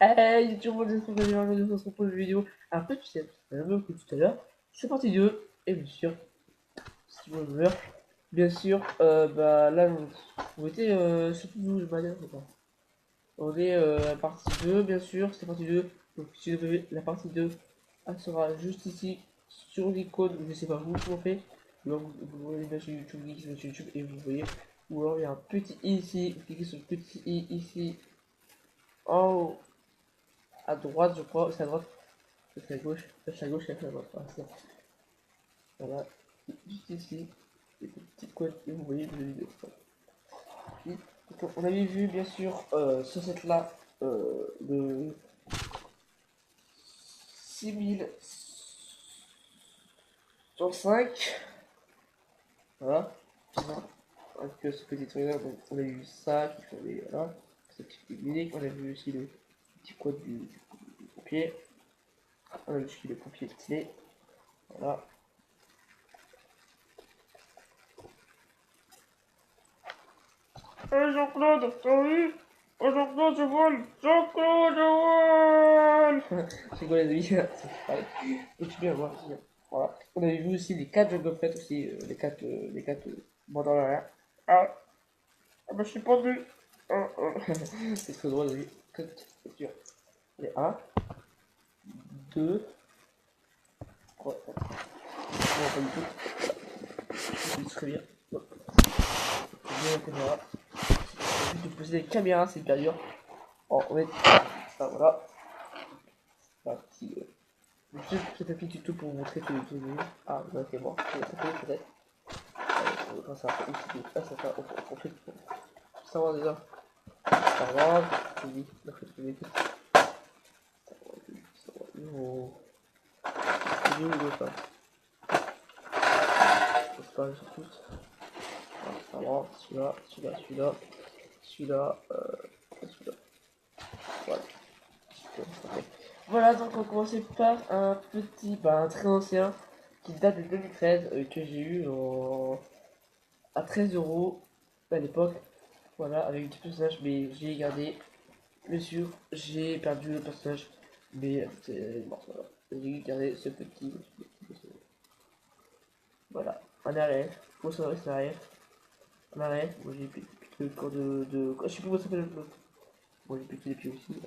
Hey, tout le monde, j'espère que vous allez bien, on se retrouve une vidéo un peu spéciale, un peu que tout à l'heure. C'est parti 2, et bien sûr, si vous voulez, bien sûr, bah là, vous mettez surtout vous, je m'adresse pas. On est à la partie 2, bien sûr, c'est partie 2. Donc, si vous avez la partie 2, elle sera juste ici, sur l'icône, je sais pas vous, comment on fait. Donc, vous voyez bien sur YouTube, vous cliquez sur YouTube et vous voyez. Ou alors, il y a un petit i ici, vous cliquez sur le petit i ici, en haut, à droite, je crois, c'est à droite. C'est à gauche, c'est à gauche, c'est à droite. Voilà, juste ici, les petites codes et vous voyez le vidéo. Puis, donc, on avait vu bien sûr sur cette là le 6105. Voilà. Avec ce petit truc là, donc on a vu ça qui fallait. Voilà. Ce petit clinique, on a vu aussi le petit code du pompier. On a vu aussi le pompier stylé. Voilà. Hey Jean-Claude, t'as vu? Oh Jean-Claude, je vole! Jean-Claude, je vole! Je rigole les amis, c'est pareil. Et tu bien voir, bien. Voilà. On avait vu aussi les 4 Jungle Pet aussi, les 4 dans l'arrière. Ah, ah bah je suis pendu! C'est très drôle, les amis. C'est dur. Les 1, 2, 3, 4. Non, pas du tout. C'est très bien. Hop. Bien la caméra. Juste de poser les caméras, c'est hyper dur. Oh, on met ça, voilà. Parti. Petit tapis tuto pour vous montrer que les vidéos. Ah, non, c'est bon. C'est peut-être. Quand ça fait ici, là, ça fait. On fait. Faut savoir déjà. Star Wars. Je dis. On fait tout vite. Oh. C'est où le pas? C'est pas sur tous. Star Wars. Celui-là, celui-là, celui-là. Celui-là. Celui-là. Voilà. Okay. Voilà, donc on commençait par un petit, bah, un très ancien qui date de 2013 que j'ai eu à 13 € à l'époque. Voilà, avec 2 personnages, mais j'ai gardé. Bien sûr, j'ai perdu le personnage, mais c'est bon, voilà. J'ai gardé ce petit. Voilà, en arrière, faut savoir c'est arrière. En arrière, moi j'ai piqué le corps de. Je sais plus comment ça s'appelle l'autre. Moi j'ai piqué les pieds aussi.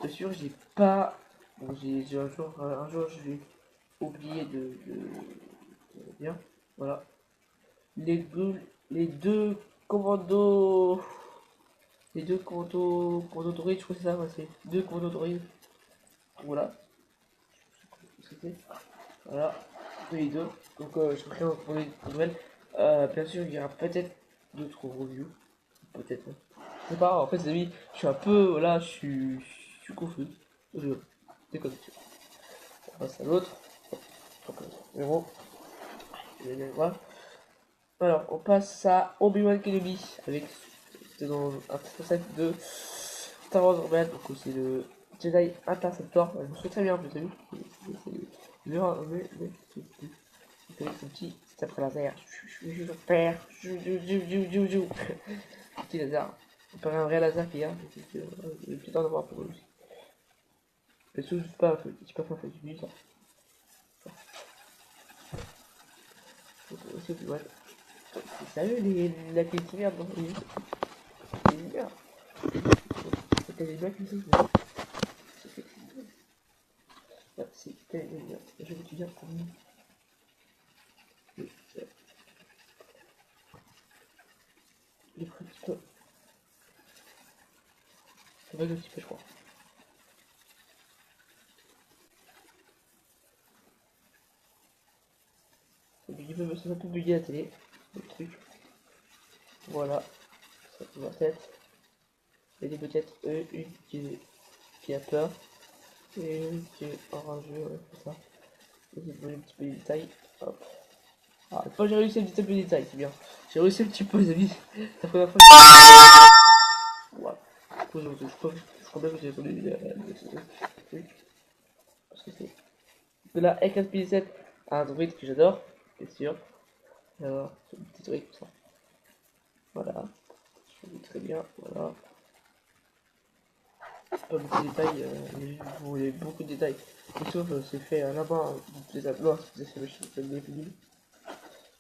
Bien sûr, j'ai pas. Bon, j'ai un jour, j'ai oublié de dire. Voilà. Les deux, les deux commandos. Les deux commandos droïdes, je crois que c'est ça, ouais, c'est deux commandos droïdes. Voilà. C'était. Voilà. Les deux. Donc, je ferai pour les nouvelles. Bien sûr, il y aura peut-être d'autres reviews. Peut-être. Hein. Je sais pas, en fait, les amis, je suis un peu. Voilà, je suis confus. Je déconne. On passe à l'autre. Numéro. Voilà. Alors, on passe à Obi-Wan Kenobi avec c'était dans un set de Star Wars Rebels, donc c'est le Jedi Interceptor. Je me souviens très bien, vous avez vu. C'est avec son petit, c'est après laser. Je perds. Petit laser. On perd un vrai laser qui a. Le petit temps d'avoir pour eux aussi. Mais sous, c'est pas un feu, c'est pas un feu, c'est ça. C'est ouais. C'est sérieux la qualité merde dans les jeux. C'est bizarre. C'était les blagues comme ça. C'est tellement bien. Je vais te dire combien. Les prix un petit peu. Ça va un petit peu, je crois. C'est un peu bugué la télé. Le truc. Voilà. Ça peut ma tête. Il y a des peut-être une qui a peur. Et une qui est orangeux, ouais, c'est ça. Et j'ai donné un petit peu de détails. Hop. Ah, une fois j'ai réussi un petit peu de détails, c'est bien. J'ai réussi un petit peu, les amis. La première fois. Voilà. Je crois bien que j'ai répondu le truc. Parce que c'est de la R4P7 à un droïde que j'adore, bien sûr. Alors, ce petit droïde comme ça. Voilà. Je le dis très bien, voilà. pas beaucoup de détails, vous voulez beaucoup de détails. Et sauf c'est fait à la main, non, c'est fait machine, c'est des fini.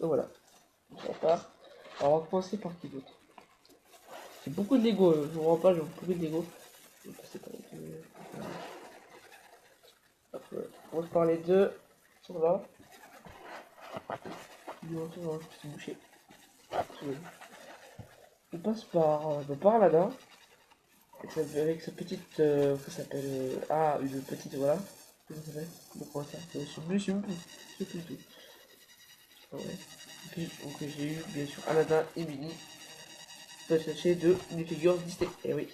Donc voilà, ça part. Alors on va commencer par qui d'autre. J'ai beaucoup de Lego, je vous rends pas, j'ai beaucoup de Lego. Je vais passer par les deux. On va se parler de sur là. Non, je vais se boucher. On passe par Aladdin. Avec sa petite. Ça s'appelle. Ah, une petite. Voilà. Comment ça s'appelle? Comment ça? Je sais plus, je sais plus. Je sais plus tout. Ah ouais. Donc j'ai eu bien sûr Aladdin et Minnie. Je peux chercher des figures Disney. Eh oui.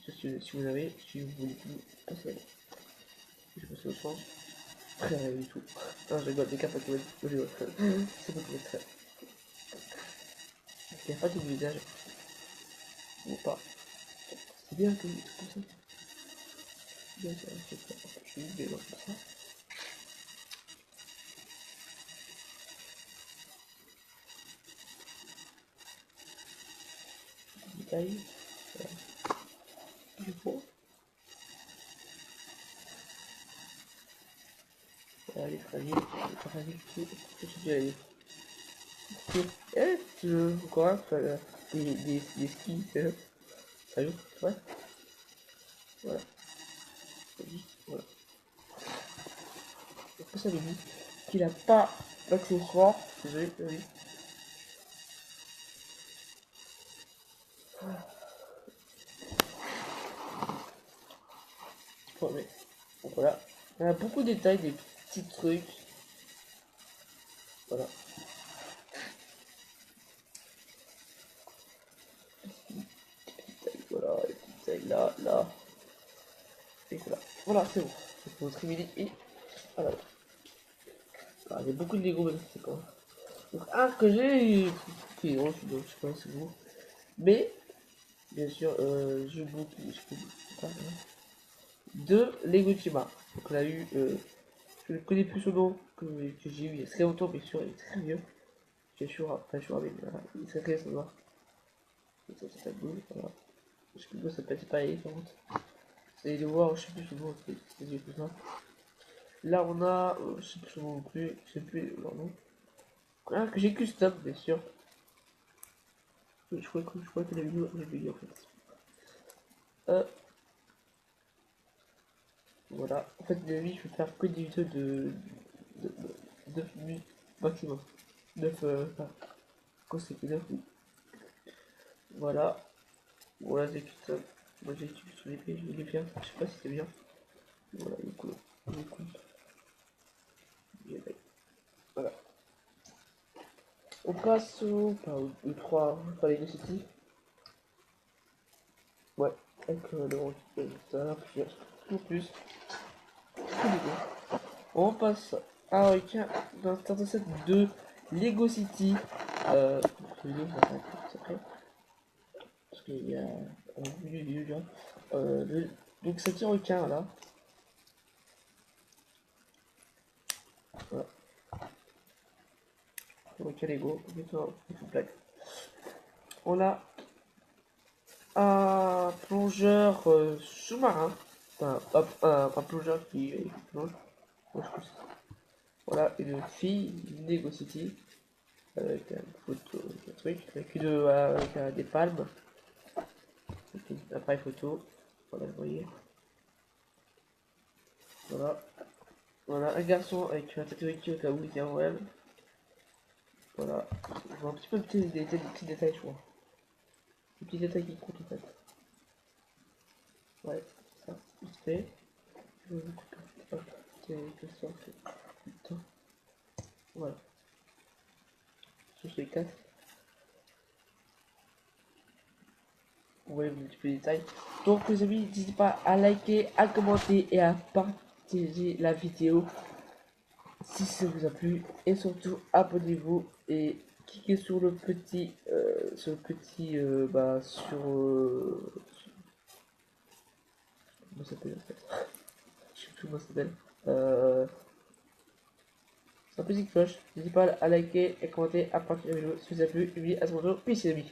Si vous avez, si vous voulez plus passer. Je passe au sens. Très rien du tout. Non, je rigole, des cartes Pokémon. Je rigole. C'est Pokémon très. Il n'y a pas de visage. Ou pas. C'est bien que comme ça. C'est bien ça. Je vais bien comme ça. Détail. Voilà. Du coup. Voilà les fragiles. Les fragiles qui. Je suis allé. Eh, tu veux quoi? Des skis. Salut, ouais. Voilà. Voilà. Après ça, lui dit qu'il a pas d'accessoire. Désolé, oui. Bon, mais donc voilà. Il y a beaucoup de détails, des petits trucs. Voilà. Voilà, les petits détails là, là. Et voilà. Voilà, c'est bon. C'est votre Emily et voilà. Alors, il y a beaucoup de Lego, mais c'est pas. Donc, un que j'ai qui est reçu, donc je sais pas si c'est vous. Mais, bien sûr, j'ai beaucoup. Je peux pas, hein. De Lego Chima. Donc, on a eu. Je ne connais plus son nom que j'ai eu il y a très longtemps, bien sûr, il est très vieux. Bien sûr, enfin, je suis avec, voilà, il est très très ça va. Ça s'appelle Blue, voilà. Je sais plus comment ça s'appelle, c'est pareil, par contre. C'est de voir, je sais plus son nom, c'est des tout ça. Là, on a, je sais plus son nom non plus, je sais plus leur nom. Un que j'ai custom, bien sûr. Je crois que la vidéo, j'ai vu en fait. Voilà. En fait, de vie, je peux faire que des vidéos de 9 minutes maximum. 9, enfin, quand c'est que 9 minutes. Voilà. Voilà, c'est custom. Moi, j'ai utilisé sur l'épée, il est bien. Je sais pas si c'est bien. Voilà, il est cool. Il est cool. Voilà. On passe au 3, par les deux City. Ouais, avec le ça, plus, plus. On passe à un d'un starter set de Lego City. Parce qu'il y a un milieu, donc ça tire requin là. Voilà. Requin Lego, blague. On a un plongeur sous-marin. Enfin, un plongeur qui plonge. Voilà, une fille Lego City. Avec un photo, un truc, avec des palmes. Un appareil photo. Voilà, vous voyez. Voilà. Voilà, un garçon avec un tatouage au cas où il était en web. Voilà. Je vois un petit peu des petits détails, je crois. Des petits détails qui comptent en fait. Ouais, ça, vite fait. Je vais vous couper. Hop, c'est ça, putain. Voilà. Sur ces 4. Vous voyez un petit peu les détails. Donc les amis, n'hésitez pas à liker, à commenter et à partager la vidéo si ça vous a plu. Et surtout, abonnez-vous et cliquez sur le petit, comment ça s'appelle en fait? Je sais plus comment ça s'appelle. Sur la petite cloche. N'hésitez pas à liker, à commenter, à partager la vidéo si vous a plu. Et à ce moment, peace les amis.